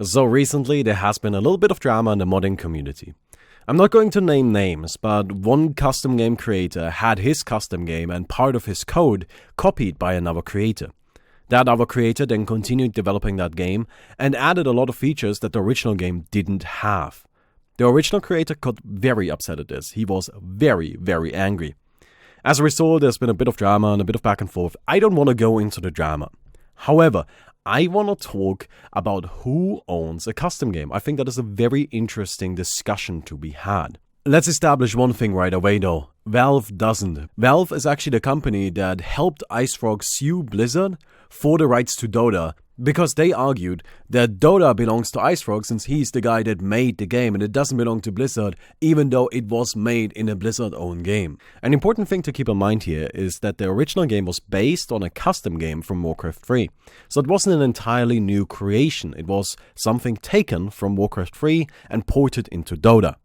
So recently there has been a little bit of drama in the modding community. I'm not going to name names, but one custom game creator had his custom game and part of his code copied by another creator. That other creator then continued developing that game and added a lot of features that the original game didn't have. The original creator got very upset at this. He was very, very angry. As a result, there's been a bit of drama and a bit of back and forth. I don't want to go into the drama. However, I want to talk about who owns a custom game. I think that is a very interesting discussion to be had. Let's establish one thing right away though. Valve doesn't. Valve is actually the company that helped IceFrog sue Blizzard for the rights to Dota because they argued that Dota belongs to IceFrog since he's the guy that made the game and it doesn't belong to Blizzard even though it was made in a Blizzard-owned game. An important thing to keep in mind here is that the original game was based on a custom game from Warcraft 3. So it wasn't an entirely new creation, it was something taken from Warcraft 3 and ported into Dota.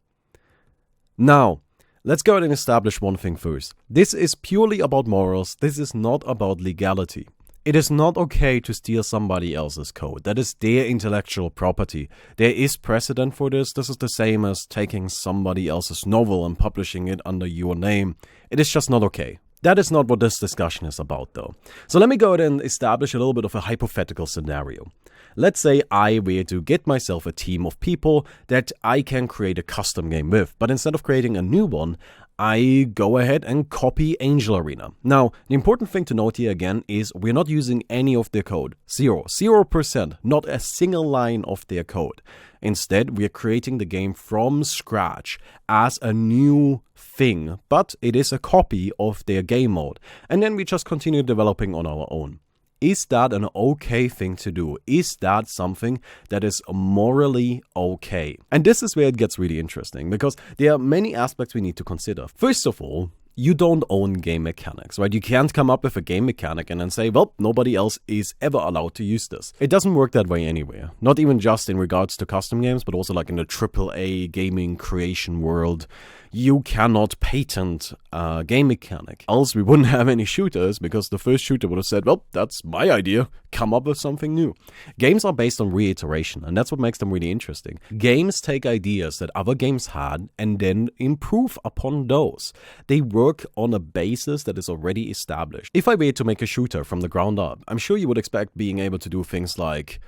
Now, let's go ahead and establish one thing first. This is purely about morals, this is not about legality. It is not okay to steal somebody else's code. That is their intellectual property. There is precedent for this. This is the same as taking somebody else's novel and publishing it under your name. It is just not okay. That is not what this discussion is about though. So let me go ahead and establish a little bit of a hypothetical scenario. Let's say I were to get myself a team of people that I can create a custom game with, but instead of creating a new one, I go ahead and copy Angel Arena. Now, the important thing to note here again is we're not using any of their code. 0%, not a single line of their code. Instead, we're creating the game from scratch as a new thing, but it is a copy of their game mode. And then we just continue developing on our own. Is that an okay thing to do? Is that something that is morally okay? And this is where it gets really interesting because there are many aspects we need to consider. First of all, you don't own game mechanics, right? You can't come up with a game mechanic and then say, well, nobody else is ever allowed to use this. It doesn't work that way anywhere. Not even just in regards to custom games, but also like in the AAA gaming creation world. You cannot patent a game mechanic. Else we wouldn't have any shooters because the first shooter would have said, well, that's my idea. Come up with something new. Games are based on reiteration, and that's what makes them really interesting. Games take ideas that other games had and then improve upon those. They work on a basis that is already established. If I were to make a shooter from the ground up, I'm sure you would expect being able to do things like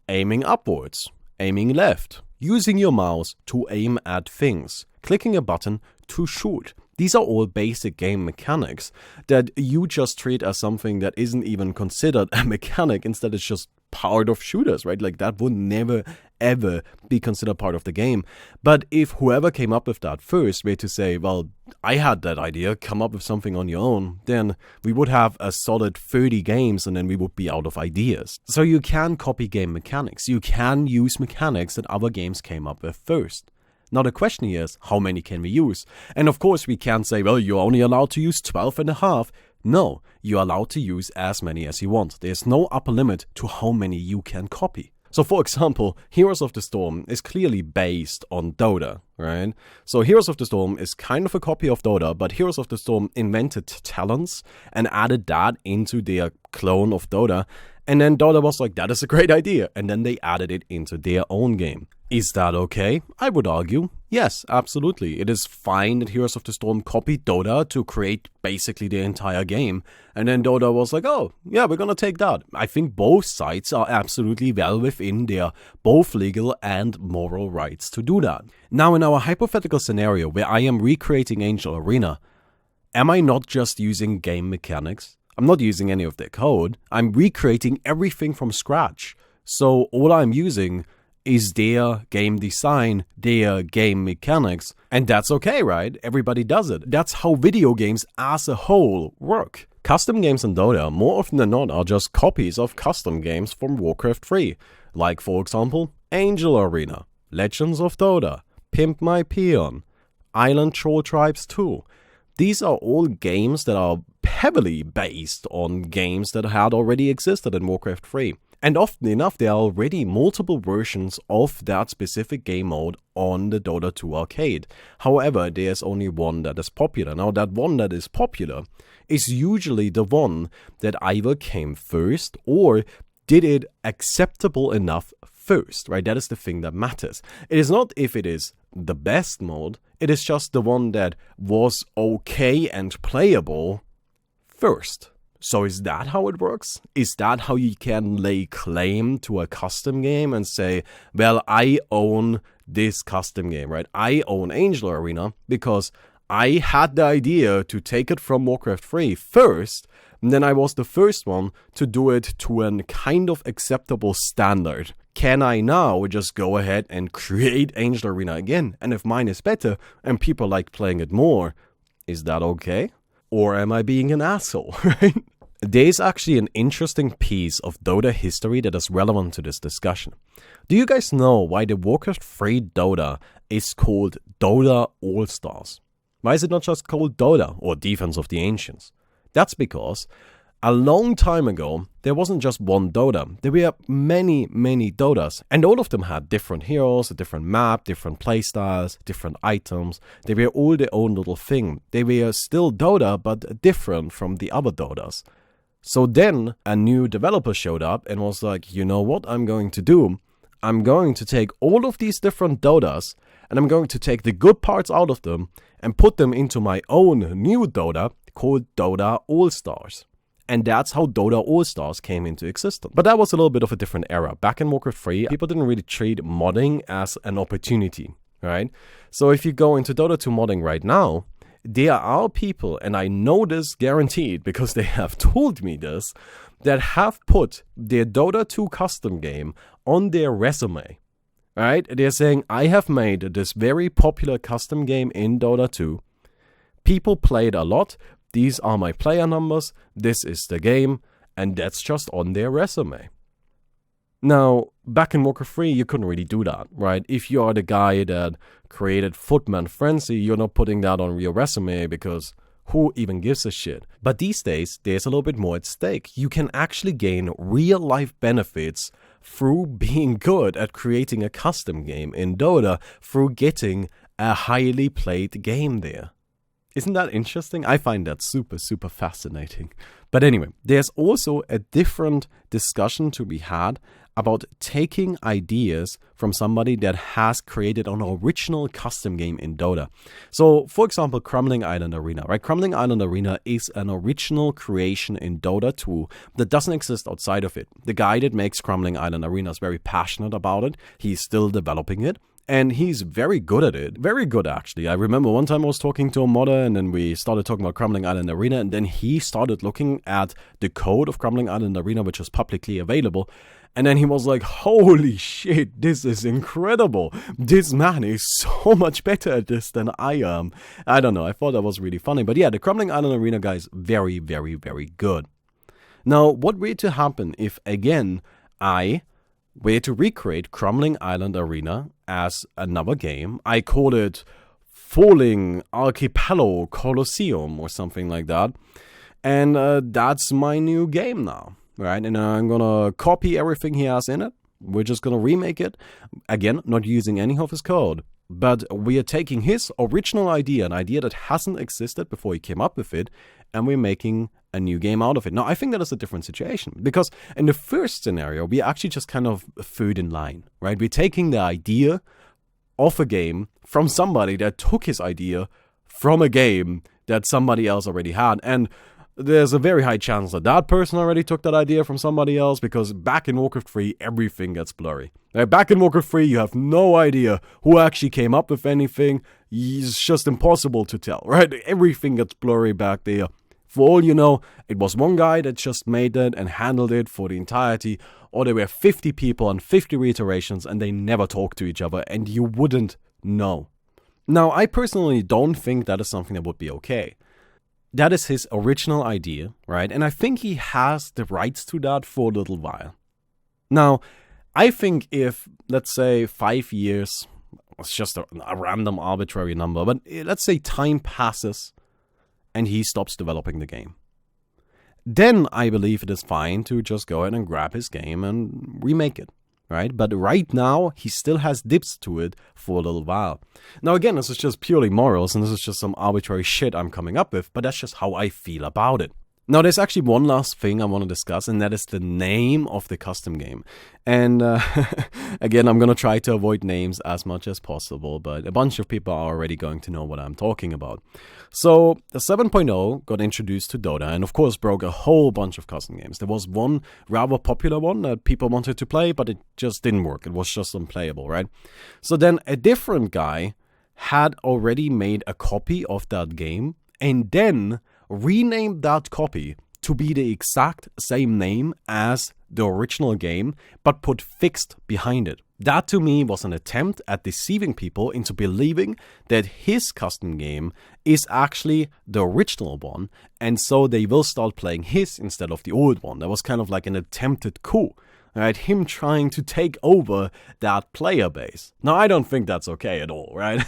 aiming upwards, aiming left, using your mouse to aim at things, clicking a button to shoot. These are all basic game mechanics that you just treat as something that isn't even considered a mechanic. Instead, it's just part of shooters, right? Like that would never, ever be considered part of the game. But if whoever came up with that first were to say, well, I had that idea, come up with something on your own, then we would have a solid 30 games and then we would be out of ideas. So you can copy game mechanics. You can use mechanics that other games came up with first. Now the question here is, how many can we use? And of course we can't say, well, you're only allowed to use 12 and a half. No, you're allowed to use as many as you want. There's no upper limit to how many you can copy. So for example, Heroes of the Storm is clearly based on Dota, right? So Heroes of the Storm is kind of a copy of Dota, but Heroes of the Storm invented talents and added that into their clone of Dota. And then Dota was like, that is a great idea. And then they added it into their own game. Is that okay? I would argue, yes, absolutely. It is fine that Heroes of the Storm copied Dota to create basically the entire game. And then Dota was like, oh, yeah, we're gonna take that. I think both sides are absolutely well within their both legal and moral rights to do that. Now, in our hypothetical scenario where I am recreating Angel Arena, am I not just using game mechanics? I'm not using any of their code. I'm recreating everything from scratch. So all I'm using is their game design, their game mechanics, and that's okay, right? Everybody does it. That's how video games as a whole work. Custom games in Dota, more often than not, are just copies of custom games from Warcraft 3. Like, for example, Angel Arena, Legends of Dota, Pimp My Peon, Island Troll Tribes 2. These are all games that are heavily based on games that had already existed in Warcraft 3. And often enough, there are already multiple versions of that specific game mode on the Dota 2 arcade. However, there's only one that is popular. Now, that one that is popular is usually the one that either came first or did it acceptable enough first, right? That is the thing that matters. It is not if it is the best mod, it is just the one that was okay and playable first. So is that how it works? Is that how you can lay claim to a custom game and say, well, I own this custom game, right? I own Angel Arena because I had the idea to take it from Warcraft 3 first, and then I was the first one to do it to a kind of acceptable standard. Can I now just go ahead and create Angel Arena again? And if mine is better and people like playing it more, is that okay? Or am I being an asshole, right? There's actually an interesting piece of Dota history that is relevant to this discussion. Do you guys know why the Warcraft 3 Dota is called Dota All-Stars? Why is it not just called Dota or Defense of the Ancients? That's because a long time ago, there wasn't just one Dota. There were many, many Dotas, and all of them had different heroes, a different map, different playstyles, different items. They were all their own little thing. They were still Dota, but different from the other Dotas. So then a new developer showed up and was like, you know what I'm going to do? I'm going to take all of these different Dotas and I'm going to take the good parts out of them and put them into my own new Dota called Dota All-Stars. And that's how Dota All-Stars came into existence. But that was a little bit of a different era. Back in Warcraft 3, people didn't really treat modding as an opportunity, right? So if you go into Dota 2 modding right now, there are people, and I know this guaranteed because they have told me this, that have put their Dota 2 custom game on their resume, right? They're saying, I have made this very popular custom game in Dota 2. People play it a lot. These are my player numbers. This is the game. And that's just on their resume. Now, back in Warcraft 3, you couldn't really do that, right? If you are the guy that created Footman Frenzy, you're not putting that on your resume because who even gives a shit? But these days, there's a little bit more at stake. You can actually gain real-life benefits through being good at creating a custom game in Dota, through getting a highly played game there. Isn't that interesting? I find that super, super fascinating. But anyway, there's also a different discussion to be had about taking ideas from somebody that has created an original custom game in Dota. So, for example, Crumbling Island Arena, right? Crumbling Island Arena is an original creation in Dota 2 that doesn't exist outside of it. The guy that makes Crumbling Island Arena is very passionate about it. He's still developing it. And he's very good at it. Very good, actually. I remember one time I was talking to a modder, and then we started talking about Crumbling Island Arena, and then he started looking at the code of Crumbling Island Arena, which is publicly available. And then he was like, holy shit, this is incredible. This man is so much better at this than I am. I don't know. I thought that was really funny. But yeah, the Crumbling Island Arena guy is very, very, very good. Now, what were to happen if, again, I were to recreate Crumbling Island Arena as another game? I call it Falling Archipelago Colosseum or something like that. And that's my new game now, right? And I'm gonna copy everything he has in it. We're just gonna remake it. Again, not using any of his code. But we are taking his original idea, an idea that hasn't existed before he came up with it, and we're making a new game out of it. Now, I think that is a different situation, because in the first scenario, we actually just kind of third in line, right? We're taking the idea of a game from somebody that took his idea from a game that somebody else already had. And there's a very high chance that that person already took that idea from somebody else, because back in Warcraft 3, everything gets blurry. Back in Warcraft 3, you have no idea who actually came up with anything. It's just impossible to tell, right? Everything gets blurry back there. For all you know, it was one guy that just made it and handled it for the entirety, or there were 50 people and 50 reiterations and they never talked to each other and you wouldn't know. Now, I personally don't think that is something that would be okay. That is his original idea, right? And I think he has the rights to that for a little while. Now, I think if, let's say, 5 years, it's just a random arbitrary number, but let's say time passes and he stops developing the game, then I believe it is fine to just go ahead and grab his game and remake it, right? But right now, he still has dips to it for a little while. Now again, this is just purely morals, and this is just some arbitrary shit I'm coming up with, but that's just how I feel about it. Now, there's actually one last thing I want to discuss, and that is the name of the custom game. And again, I'm going to try to avoid names as much as possible, but a bunch of people are already going to know what I'm talking about. So, the 7.0 got introduced to Dota, and of course broke a whole bunch of custom games. There was one rather popular one that people wanted to play, but it just didn't work. It was just unplayable, right? So then a different guy had already made a copy of that game, and then renamed that copy to be the exact same name as the original game, but put fixed behind it. That to me was an attempt at deceiving people into believing that his custom game is actually the original one, and so they will start playing his instead of the old one. That was kind of like an attempted coup. Right, him trying to take over that player base. Now, I don't think that's okay at all, right?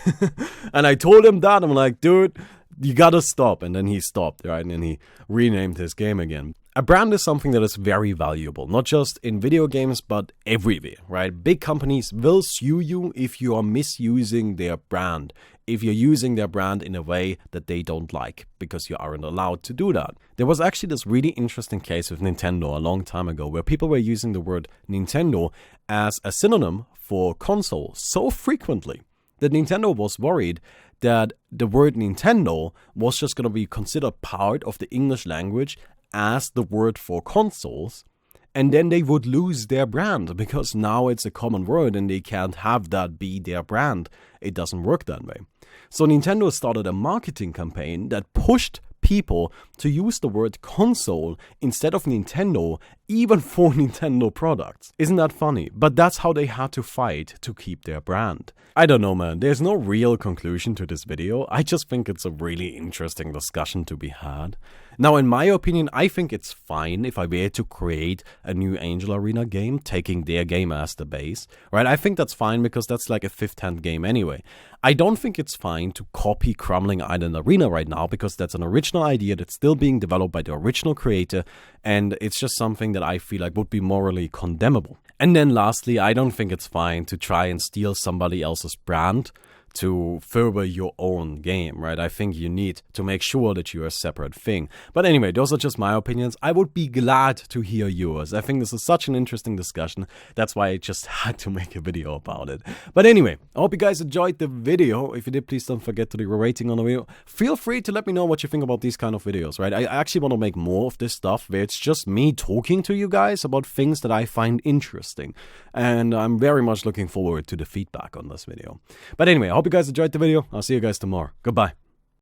And I told him that, I'm like, dude, you gotta stop. And then he stopped, right? And he renamed his game again. A brand is something that is very valuable, not just in video games, but everywhere, right? Big companies will sue you if you are misusing their brand, if you're using their brand in a way that they don't like, because you aren't allowed to do that. There was actually this really interesting case with Nintendo a long time ago, where people were using the word Nintendo as a synonym for console so frequently that Nintendo was worried that the word Nintendo was just going to be considered part of the English language as the word for consoles, and then they would lose their brand, because now it's a common word and they can't have that be their brand. It doesn't work that way. So Nintendo started a marketing campaign that pushed people to use the word console instead of Nintendo, even for Nintendo products. Isn't that funny? But that's how they had to fight to keep their brand. I don't know, man. There's no real conclusion to this video. I just think it's a really interesting discussion to be had. Now, in my opinion, I think it's fine if I were to create a new Angel Arena game, taking their game as the base, right? I think that's fine because that's like a fifth-hand game anyway. I don't think it's fine to copy Crumbling Island Arena right now, because that's an original idea that's still being developed by the original creator, and it's just something that I feel like would be morally condemnable. And then lastly, I don't think it's fine to try and steal somebody else's brand to further your own game, right? I think you need to make sure that you're a separate thing. But anyway, those are just my opinions. I would be glad to hear yours. I think this is such an interesting discussion. That's why I just had to make a video about it. But anyway, I hope you guys enjoyed the video. If you did, please don't forget to leave a rating on the video. Feel free to let me know what you think about these kind of videos, right? I actually want to make more of this stuff where it's just me talking to you guys about things that I find interesting. And I'm very much looking forward to the feedback on this video. But anyway, I hope you guys enjoyed the video. I'll see you guys tomorrow. Goodbye.